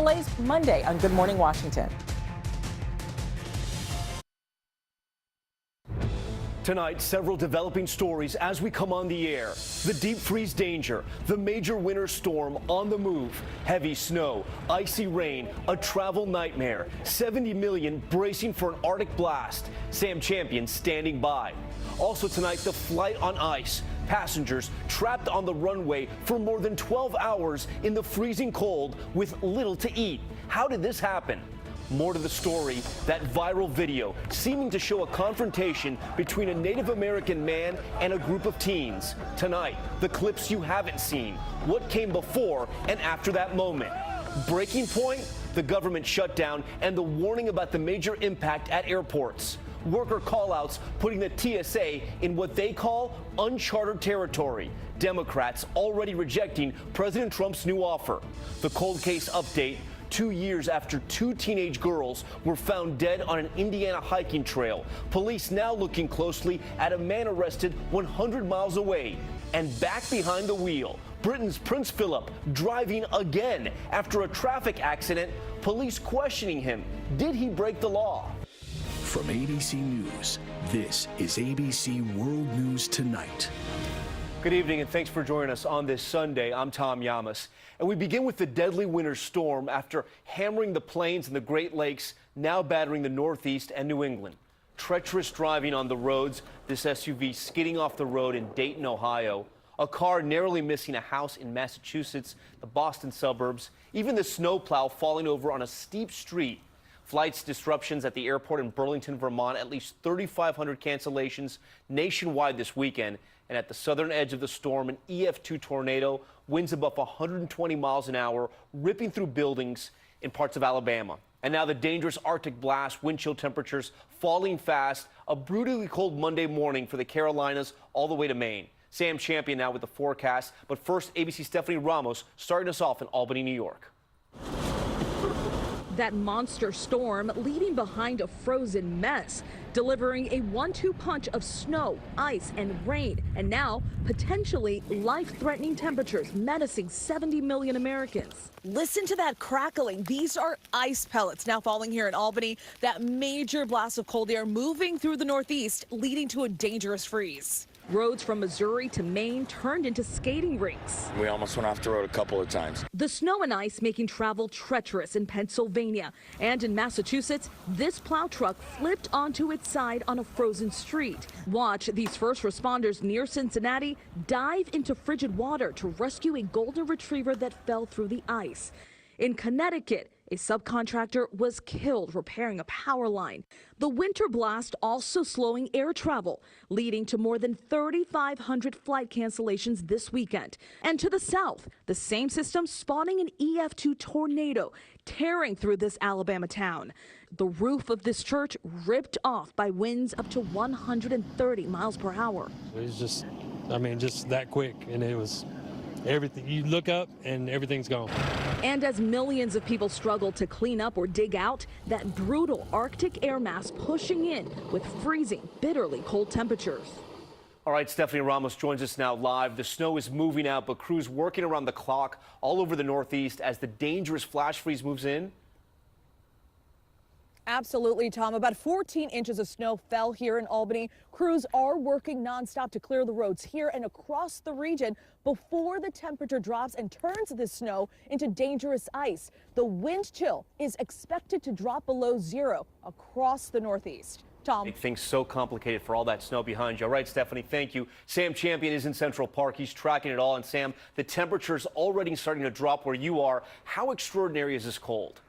delays Monday on Good Morning Washington. Tonight, several developing stories as we come on the air. The deep freeze danger, the major winter storm on the move, heavy snow, icy rain, a travel nightmare, 70 million bracing for an Arctic blast. Sam Champion standing by. Also tonight, the flight on ice. Passengers trapped on the runway for more than 12 hours in the freezing cold with little to eat. How did this happen? More to the story, that viral video seeming to show a confrontation between a Native American man and a group of teens. Tonight, the clips you haven't seen, what came before and after that moment. Breaking point, the government shutdown and the warning about the major impact at airports. Worker callouts putting the TSA in what they call uncharted territory. Democrats already rejecting President Trump's new offer. The cold case update. 2 years after 2 teenage girls were found dead on an Indiana hiking trail. Police now looking closely at a man arrested 100 miles away. And back behind the wheel, Britain's Prince Philip driving again after a traffic accident. Police questioning him. Did he break the law? From ABC News, this is ABC World News Tonight. Good evening and thanks for joining us on this Sunday. I'm Tom Yamas. And we begin with the deadly winter storm after hammering the plains and the Great Lakes, now battering the Northeast and New England. Treacherous driving on the roads, this SUV skidding off the road in Dayton, Ohio. A car narrowly missing a house in Massachusetts, the Boston suburbs. Even the snowplow falling over on a steep street. Flights disruptions at the airport in Burlington, Vermont. At least 3,500 cancellations nationwide this weekend. And at the southern edge of the storm, an EF2 tornado, winds above 120 miles an hour, ripping through buildings in parts of Alabama. And now the dangerous Arctic blast, wind chill temperatures falling fast, a brutally cold Monday morning for the Carolinas all the way to Maine. Sam Champion now with the forecast. But first, ABC's Stephanie Ramos starting us off in Albany, New York. That monster storm leaving behind a frozen mess, delivering a 1-2 punch of snow, ice, and rain, and now potentially life-threatening temperatures menacing 70 million Americans. Listen to that crackling. These are ice pellets now falling here in Albany. That major blast of cold air moving through the Northeast, leading to a dangerous freeze. Roads from Missouri to Maine turned into skating rinks. We almost went off the road a couple of times. The snow and ice making travel treacherous in Pennsylvania. And in Massachusetts, this plow truck flipped onto its side on a frozen street. Watch these first responders near Cincinnati dive into frigid water to rescue a golden retriever that fell through the ice. In Connecticut, a subcontractor was killed repairing a power line. The winter blast also slowing air travel, leading to more than 3,500 flight cancellations this weekend. And to the south, the same system spawning an EF2 tornado tearing through this Alabama town. The roof of this church ripped off by winds up to 130 miles per hour. It was just that quick, and it was everything. You look up and everything's gone. And as millions of people struggle to clean up or dig out, that brutal Arctic air mass pushing in with freezing, bitterly cold temperatures. All right, Stephanie Ramos joins us now live. The snow is moving out, but crews working around the clock all over the Northeast as the dangerous flash freeze moves in. Absolutely, Tom. About 14 inches of snow fell here in Albany. Crews are working nonstop to clear the roads here and across the region before the temperature drops and turns this snow into dangerous ice. The wind chill is expected to drop below zero across the Northeast. Tom. Make things so complicated for all that snow behind you. All right, Stephanie, thank you. Sam Champion is in Central Park. He's tracking it all. And Sam, the temperature's already starting to drop where you are. How extraordinary is this cold?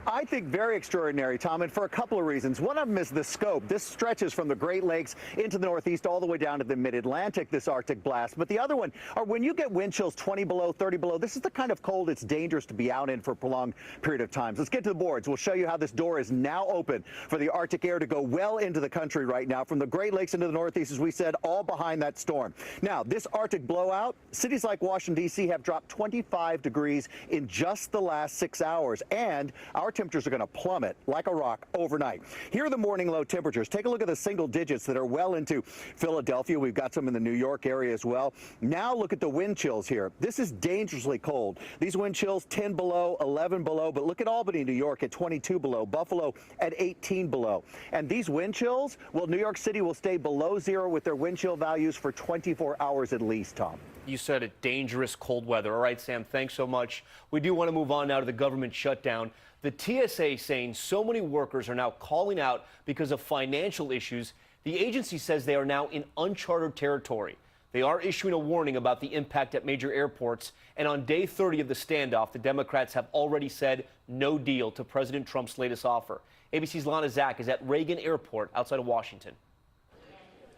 I think very extraordinary, Tom, and for a couple of reasons. One of them is the scope. This stretches from the Great Lakes into the Northeast all the way down to the mid-Atlantic, this Arctic blast. But the other one are when you get wind chills 20 below, 30 below, this is the kind of cold it's dangerous to be out in for a prolonged period of time. So let's get to the boards. We'll show you how this door is now open for the Arctic air to go well into the country right now, from the Great Lakes into the Northeast, as we said, all behind that storm. Now, this Arctic blowout, cities like Washington, D.C. have dropped 25 degrees in just the last 6 hours, and our temperatures are going to plummet like a rock overnight. Here are the morning low temperatures. Take a look at the single digits that are well into Philadelphia. We've got some in the New York area as well. Now look at the wind chills here. This is dangerously cold. These wind chills 10 below, 11 below, but look at Albany, New York at 22 below, Buffalo at 18 below. And these wind chills, well, New York City will stay below zero with their wind chill values for 24 hours at least, Tom. You said it, dangerous cold weather. All right, Sam, thanks so much. We do want to move on now to the government shutdown. The TSA saying so many workers are now calling out because of financial issues. The agency says they are now in uncharted territory. They are issuing a warning about the impact at major airports. And on day 30 of the standoff, the Democrats have already said no deal to President Trump's latest offer. ABC's Lana Zak is at Reagan Airport outside of Washington.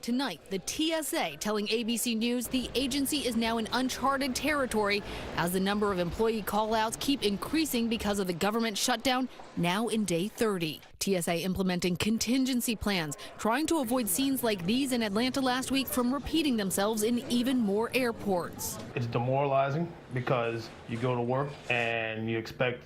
Tonight, the TSA telling ABC News the agency is now in uncharted territory as the number of employee call-outs keep increasing because of the government shutdown, now in day 30. TSA implementing contingency plans, trying to avoid scenes like these in Atlanta last week from repeating themselves in even more airports. It's demoralizing because you go to work and you expect,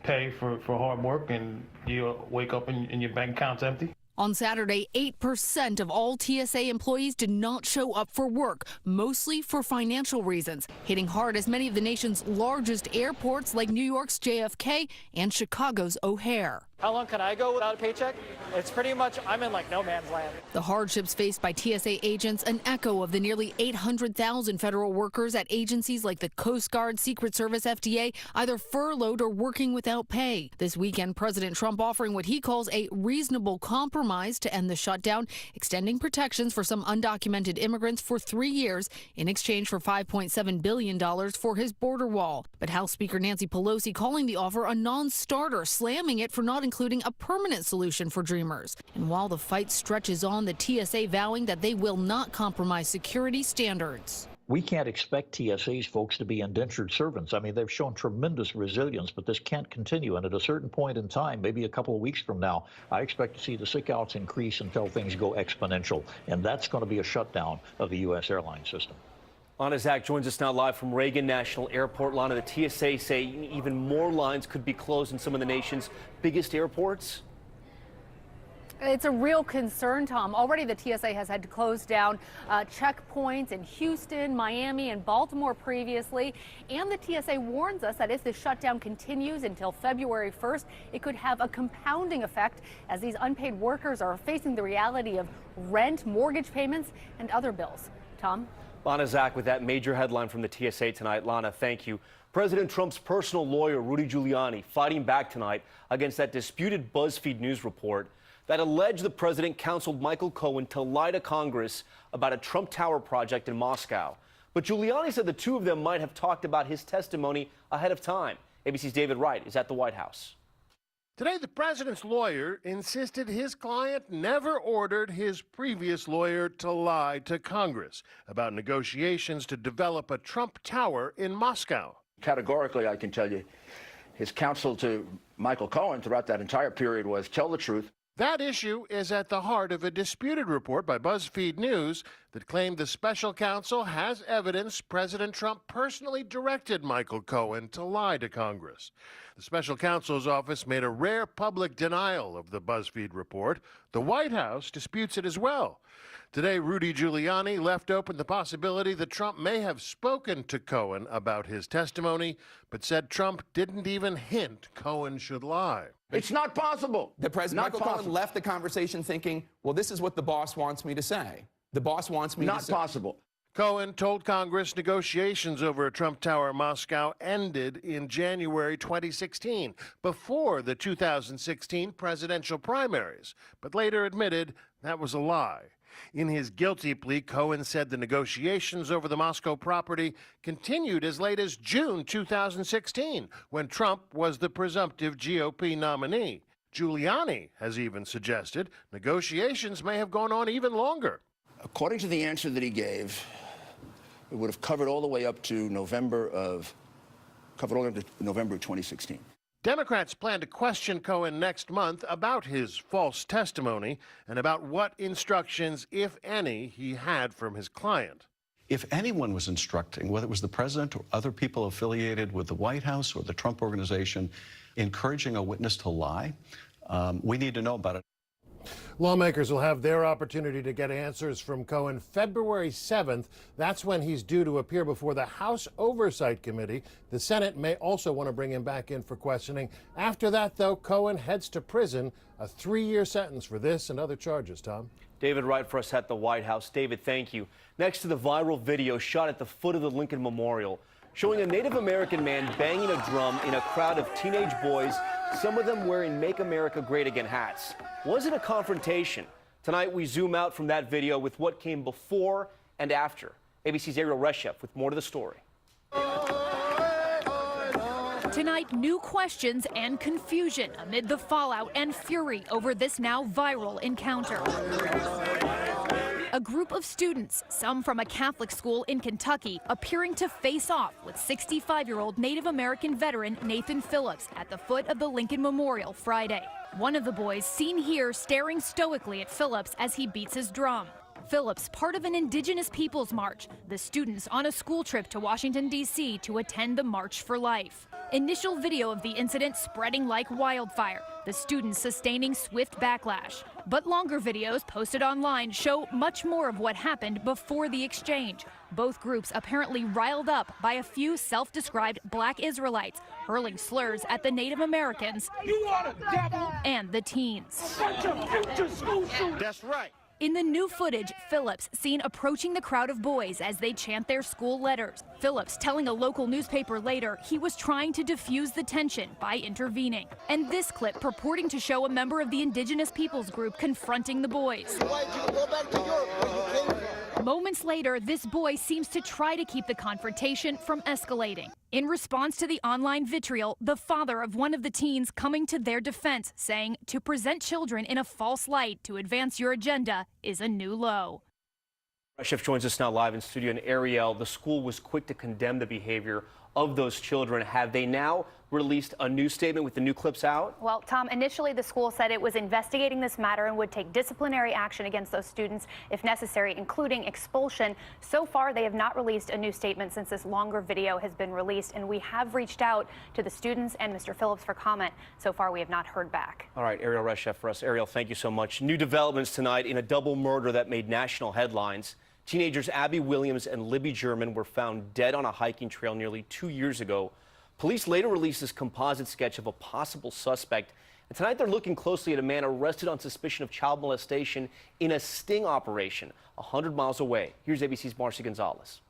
pay for hard work, and you wake up and your bank account's empty. On Saturday, 8% of all TSA employees did not show up for work, mostly for financial reasons, hitting hard as many of the nation's largest airports like New York's JFK and Chicago's O'Hare. How long can I go without a paycheck? It's pretty much, I'm in like no man's land. The hardships faced by TSA agents, an echo of the nearly 800,000 federal workers at agencies like the Coast Guard, Secret Service, FDA, either furloughed or working without pay. This weekend, President Trump offering what he calls a reasonable compromise to end the shutdown, extending protections for some undocumented immigrants for 3 years in exchange for $5.7 billion for his border wall. But House Speaker Nancy Pelosi calling the offer a non-starter, slamming it for not including a permanent solution for Dreamers. And while the fight stretches on, the TSA vowing that they will not compromise security standards. We can't expect TSA's folks to be indentured servants. I mean, they've shown tremendous resilience, but this can't continue. And at a certain point in time, maybe a couple of weeks from now, I expect to see the sick outs increase until things go exponential. And that's going to be a shutdown of the U.S. airline system. Lana Zak joins us now live from Reagan National Airport. Lana, the TSA say even more lines could be closed in some of the nation's biggest airports. It's a real concern, Tom. Already the TSA has had to close down checkpoints in Houston, Miami, and Baltimore previously. And the TSA warns us that if the shutdown continues until February 1st, it could have a compounding effect as these unpaid workers are facing the reality of rent, mortgage payments, and other bills. Tom? Lana Zak with that major headline from the TSA tonight. Lana, thank you. President Trump's personal lawyer, Rudy Giuliani, fighting back tonight against that disputed BuzzFeed News report that alleged the president counseled Michael Cohen to lie to Congress about a Trump Tower project in Moscow. But Giuliani said the two of them might have talked about his testimony ahead of time. ABC's David Wright is at the White House. Today, the president's lawyer insisted his client never ordered his previous lawyer to lie to Congress about negotiations to develop a Trump Tower in Moscow. Categorically, I can tell you, his counsel to Michael Cohen throughout that entire period was tell the truth. That issue is at the heart of a disputed report by BuzzFeed News that claimed the special counsel has evidence President Trump personally directed Michael Cohen to lie to Congress. The special counsel's office made a rare public denial of the BuzzFeed report. The White House disputes it as well. Today, Rudy Giuliani left open the possibility that Trump may have spoken to Cohen about his testimony, but said Trump didn't even hint Cohen should lie. It's not possible. The president, Michael Cohen, left the conversation thinking, well, this is what the boss wants me to say. The boss wants me to say. Not possible. Cohen told Congress negotiations over a Trump Tower in Moscow ended in January 2016, before the 2016 presidential primaries, but later admitted that was a lie. In his guilty plea, Cohen said the negotiations over the Moscow property continued as late as June 2016, when Trump was the presumptive GOP nominee. Giuliani has even suggested negotiations may have gone on even longer. According to the answer that he gave, it would have covered all the way up to November of 2016. Democrats plan to question Cohen next month about his false testimony and about what instructions, if any, he had from his client. If anyone was instructing, whether it was the president or other people affiliated with the White House or the Trump Organization, encouraging a witness to lie, we need to know about it. Lawmakers will have their opportunity to get answers from Cohen February 7th. That's when he's due to appear before the House Oversight Committee. The Senate may also want to bring him back in for questioning. After that, though, Cohen heads to prison, a 3-year sentence for this and other charges, Tom. David Wright for us at the White House. David, thank you. Next to the viral video shot at the foot of the Lincoln Memorial, showing a Native American man banging a drum in a crowd of teenage boys, some of them wearing Make America Great Again hats. Was it a confrontation? Tonight, we zoom out from that video with what came before and after. ABC's Ariel Reshef with more to the story. Tonight, new questions and confusion amid the fallout and fury over this now viral encounter. A group of students, some from a Catholic school in Kentucky, appearing to face off with 65-year-old Native American veteran Nathan Phillips at the foot of the Lincoln Memorial Friday. One of the boys seen here staring stoically at Phillips as he beats his drum. Phillips, part of an Indigenous Peoples March, the students on a school trip to Washington, D.C. to attend the March for Life. Initial video of the incident spreading like wildfire, the students sustaining swift backlash. But longer videos posted online show much more of what happened before the exchange. Both groups apparently riled up by a few self-described Black Israelites, hurling slurs at the Native Americans and the teens. That's right. In the new footage, Phillips seen approaching the crowd of boys as they chant their school letters. Phillips telling a local newspaper later he was trying to diffuse the tension by intervening. And this clip purporting to show a member of the Indigenous Peoples group confronting the boys. Moments later, this boy seems to try to keep the confrontation from escalating. In response to the online vitriol, the father of one of the teens coming to their defense, saying to present children in a false light to advance your agenda is a new low. Chef joins us now live in studio. And Ariel, the school was quick to condemn the behavior of those children. Have they now released a new statement with the new clips out? Well, Tom, initially the school said it was investigating this matter and would take disciplinary action against those students if necessary, including expulsion. So far, they have not released a new statement since this longer video has been released, and we have reached out to the students and Mr. Phillips for comment. So far, we have not heard back. All right, Ariel Reshef for us. Ariel, thank you so much. New developments tonight in a double murder that made national headlines. Teenagers Abby Williams and Libby German were found dead on a hiking trail nearly 2 years ago. Police later released this composite sketch of a possible suspect. And tonight they're looking closely at a man arrested on suspicion of child molestation in a sting operation 100 miles away. Here's ABC's Marcy Gonzalez.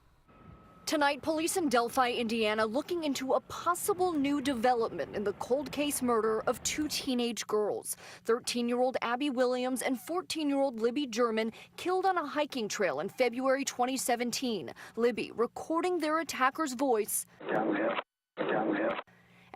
Tonight, police in Delphi, Indiana, looking into a possible new development in the cold case murder of 2 teenage girls. 13-year-old Abby Williams and 14-year-old Libby German killed on a hiking trail in February 2017. Libby recording their attacker's voice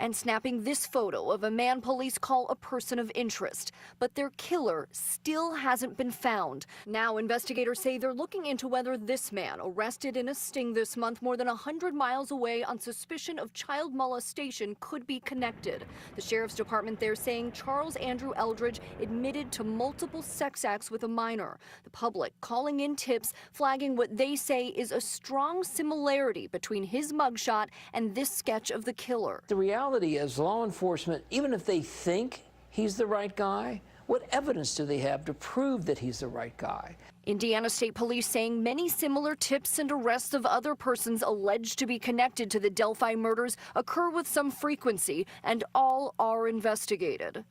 and snapping this photo of a man police call a person of interest. But their killer still hasn't been found. Now investigators say they're looking into whether this man, arrested in a sting this month more than 100 miles away on suspicion of child molestation, could be connected. The sheriff's department there saying Charles Andrew Eldridge admitted to multiple sex acts with a minor. The public calling in tips, flagging what they say is a strong similarity between his mugshot and this sketch of the killer. The reality is law enforcement, even if they think he's the right guy, what evidence do they have to prove that he's the right guy? Indiana State Police saying many similar tips and arrests of other persons alleged to be connected to the Delphi murders occur with some frequency, and all are investigated.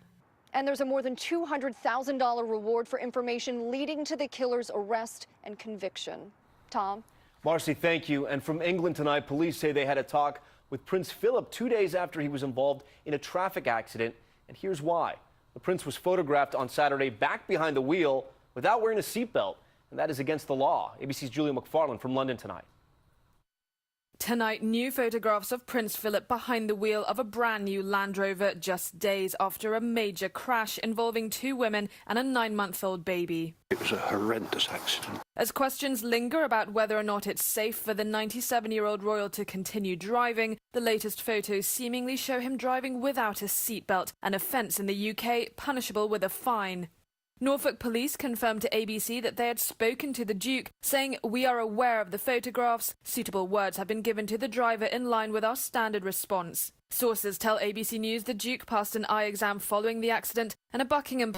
And there's a more than $200,000 reward for information leading to the killer's arrest and conviction. Tom? Marcy, thank you. And from England tonight, police say they had a talk with Prince Philip 2 days after he was involved in a traffic accident. And here's why. The prince was photographed on Saturday back behind the wheel without wearing a seatbelt, and that is against the law. ABC's Julia McFarland from London tonight. Tonight, new photographs of Prince Philip behind the wheel of a brand new Land Rover just days after a major crash involving 2 women and a 9-month-old baby. It was a horrendous accident. As questions linger about whether or not it's safe for the 97-year-old royal to continue driving, the latest photos seemingly show him driving without a seatbelt, an offence in the UK punishable with a fine. Norfolk police confirmed to ABC that they had spoken to the Duke, saying, "We are aware of the photographs. Suitable words have been given to the driver in line with our standard response." Sources tell ABC News the Duke passed an eye exam following the accident, and a Buckingham